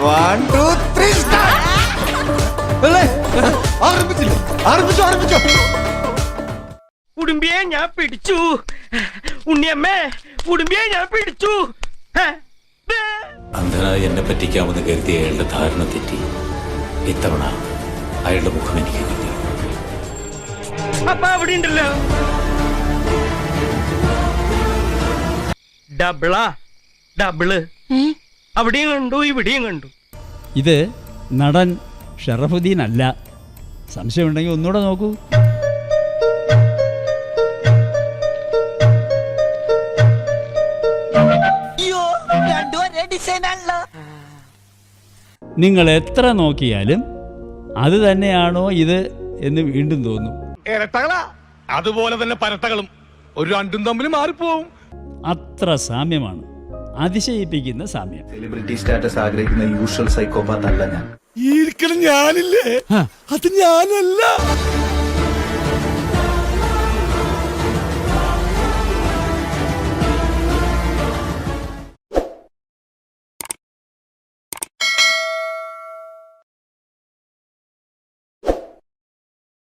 1 2 3 start. ആരംഭിച്ചോ. ഉടുമ്പിയെ ഞാൻ പിടിച്ചു. ഉണ്ണിയമ്മേ, ഉടുമ്പിയെ ഞാൻ പിടിച്ചു. അന്ധനായി എന്നെ പറ്റിക്കാമെന്ന് കരുതിയ അയാളുടെ ധാരണ തെറ്റി. ഇത്തവണ അയാളുടെ മുഖം എനിക്ക് കിട്ടി. അപ്പ അവിടെ ഉണ്ടല്ലോ ഡബിള്. അവിടെയും കണ്ടു, ഇവിടെയും കണ്ടു. ഇത് നടൻ ഷറഫുദ്ദീൻ അല്ല. സംശയമുണ്ടെങ്കിൽ ഒന്നുകൂടെ നോക്കൂ. നിങ്ങൾ എത്ര നോക്കിയാലും അത് തന്നെയാണോ ഇത് എന്ന് വീണ്ടും തോന്നും. ഇരട്ടകളാ, അതുപോലെ തന്നെ പരട്ടകളും ഒരു രണ്ടും തമ്മിൽ മാറിപ്പോവും. അത്ര സാമ്യമാണ്, അതിശയിപ്പിക്കുന്ന സാമ്യം. സെലിബ്രിറ്റി സ്റ്റാറ്റസ് ആഗ്രഹിക്കുന്ന യൂഷ്വൽ സൈക്കോപാത്ത് അല്ല ഞാൻ. ഞാനില്ലേ, അത് ഞാനല്ല.